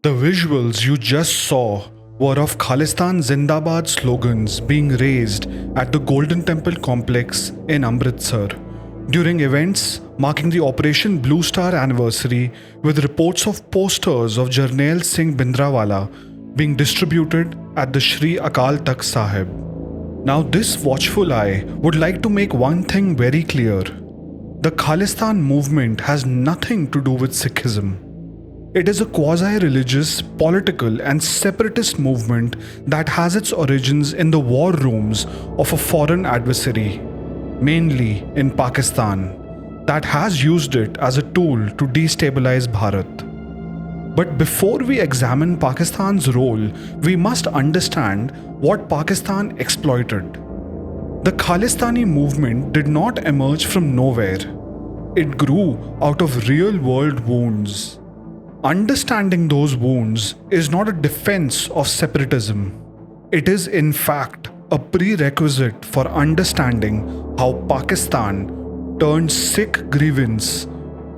The visuals you just saw were of Khalistan Zindabad slogans being raised at the Golden Temple complex in Amritsar during events marking the Operation Blue Star anniversary, with reports of posters of Jarnail Singh Bhindranwale being distributed at the Shri Akal Takht Sahib. Now this watchful eye would like to make one thing very clear. The Khalistan movement has nothing to do with Sikhism. It is a quasi-religious, political and separatist movement that has its origins in the war rooms of a foreign adversary, mainly in Pakistan, that has used it as a tool to destabilize Bharat. But before we examine Pakistan's role, we must understand what Pakistan exploited. The Khalistani movement did not emerge from nowhere. It grew out of real-world wounds. Understanding those wounds is not a defense of separatism. It is, in fact, a prerequisite for understanding how Pakistan turned Sikh grievance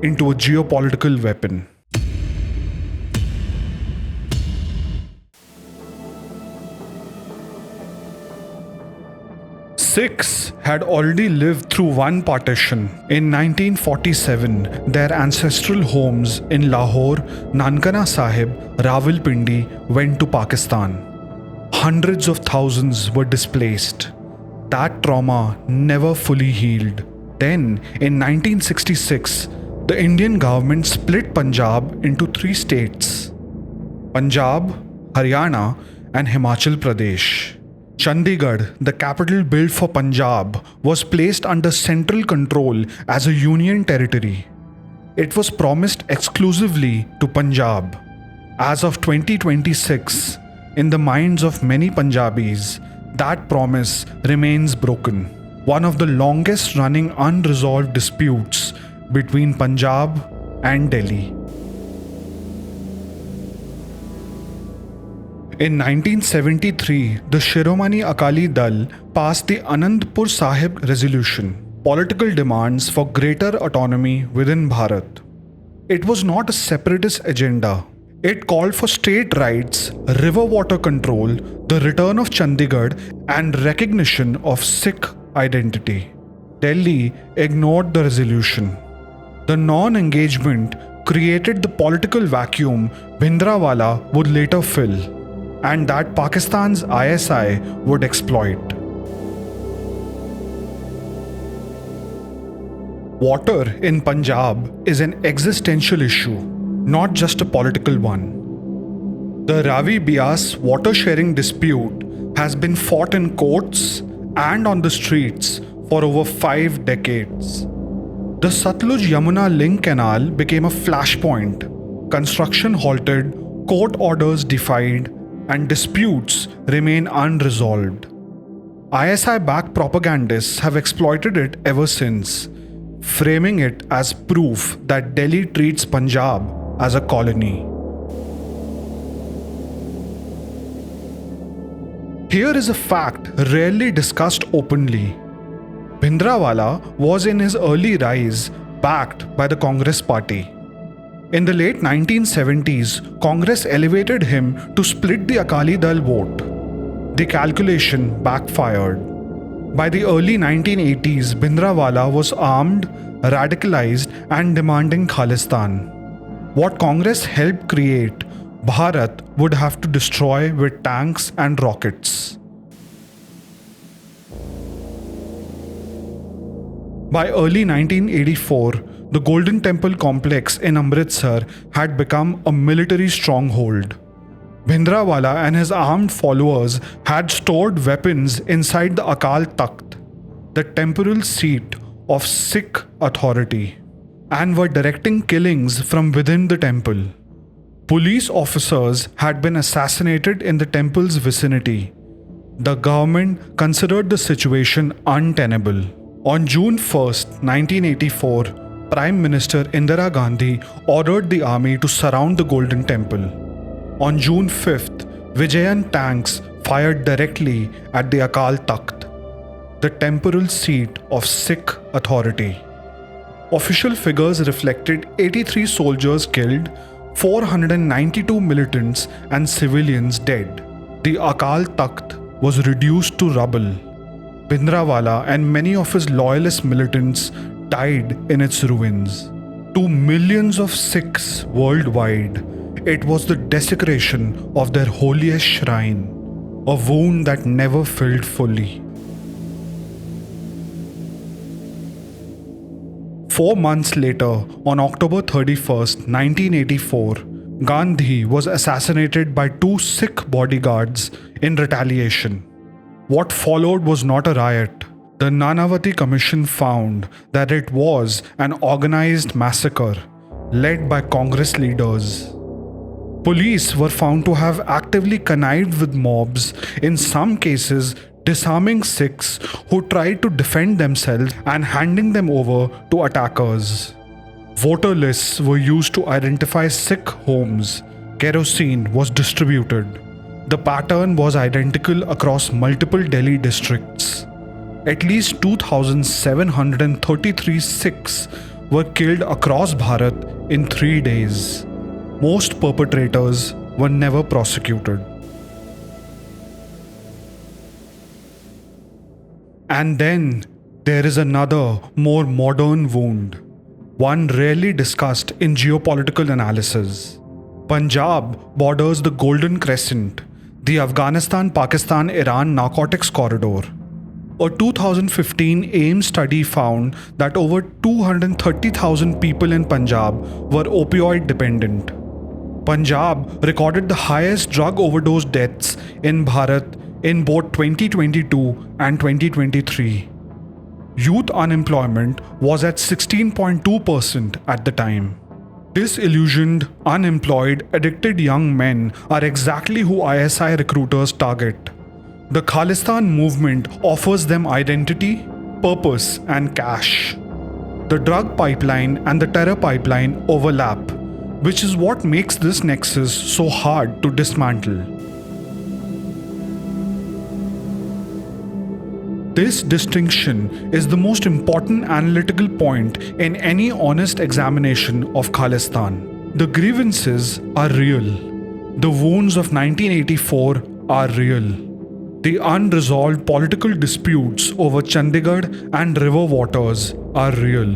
into a geopolitical weapon. Sikhs had already lived through one partition. In 1947, their ancestral homes in Lahore, Nankana Sahib, Rawalpindi went to Pakistan. Hundreds of thousands were displaced. That trauma never fully healed. Then, in 1966, the Indian government split Punjab into three states: Punjab, Haryana, and Himachal Pradesh. Chandigarh, the capital built for Punjab, was placed under central control as a union territory. It was promised exclusively to Punjab. As of 2026, in the minds of many Punjabis, that promise remains broken. One of the longest running unresolved disputes between Punjab and Delhi. In 1973, the Shiromani Akali Dal passed the Anandpur Sahib resolution, political demands for greater autonomy within Bharat. It was not a separatist agenda. It called for state rights, river water control, the return of Chandigarh, and recognition of Sikh identity. Delhi ignored the resolution. The non-engagement created the political vacuum Bhindranwale would later fill, and that Pakistan's ISI would exploit. Water in Punjab is an existential issue, not just a political one. The Ravi-Bias water sharing dispute has been fought in courts and on the streets for over 5 decades. The Satluj-Yamuna link canal became a flashpoint. Construction halted, court orders defied, and disputes remain unresolved. ISI-backed propagandists have exploited it ever since, framing it as proof that Delhi treats Punjab as a colony. Here is a fact rarely discussed openly. Bhindranwale was in his early rise backed by the Congress party. In the late 1970s, Congress elevated him to split the Akali Dal vote. The calculation backfired. By the early 1980s, Bhindranwale was armed, radicalized, and demanding Khalistan. What Congress helped create, Bharat would have to destroy with tanks and rockets. By early 1984, the Golden Temple complex in Amritsar had become a military stronghold. Bhindranwale and his armed followers had stored weapons inside the Akal Takht, the temporal seat of Sikh authority, and were directing killings from within the temple. Police officers had been assassinated in the temple's vicinity. The government considered the situation untenable. On June 1st, 1984, Prime Minister Indira Gandhi ordered the army to surround the Golden Temple. On June 5th, Vijayan tanks fired directly at the Akal Takht, the temporal seat of Sikh authority. Official figures reflected 83 soldiers killed, 492 militants and civilians dead. The Akal Takht was reduced to rubble. Bhindranwale and many of his loyalist militants died in its ruins. To millions of Sikhs worldwide, it was the desecration of their holiest shrine, a wound that never filled fully. 4 months later, on October 31st, 1984, Gandhi was assassinated by 2 Sikh bodyguards in retaliation. What followed was not a riot. The Nanavati Commission found that it was an organized massacre led by Congress leaders. Police were found to have actively connived with mobs, in some cases disarming Sikhs who tried to defend themselves and handing them over to attackers. Voter lists were used to identify Sikh homes. Kerosene was distributed. The pattern was identical across multiple Delhi districts. At least 2,733 Sikhs were killed across Bharat in 3 days. Most perpetrators were never prosecuted. And then there is another, more modern wound, one rarely discussed in geopolitical analysis. Punjab borders the Golden Crescent, the Afghanistan-Pakistan-Iran narcotics corridor. A 2015 AIM study found that over 230,000 people in Punjab were opioid dependent. Punjab recorded the highest drug overdose deaths in Bharat in both 2022 and 2023. Youth unemployment was at 16.2% at the time. Disillusioned, unemployed, addicted young men are exactly who ISI recruiters target. The Khalistan movement offers them identity, purpose, and cash. The drug pipeline and the terror pipeline overlap, which is what makes this nexus so hard to dismantle. This distinction is the most important analytical point in any honest examination of Khalistan. The grievances are real. The wounds of 1984 are real. The unresolved political disputes over Chandigarh and river waters are real.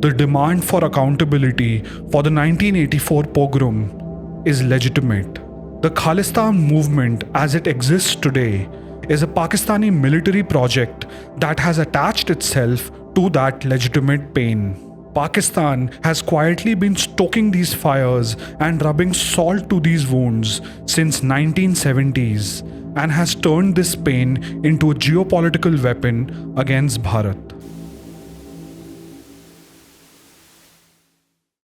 The demand for accountability for the 1984 pogrom is legitimate. The Khalistan movement as it exists today is a Pakistani military project that has attached itself to that legitimate pain. Pakistan has quietly been stoking these fires and rubbing salt to these wounds since 1970s and has turned this pain into a geopolitical weapon against Bharat.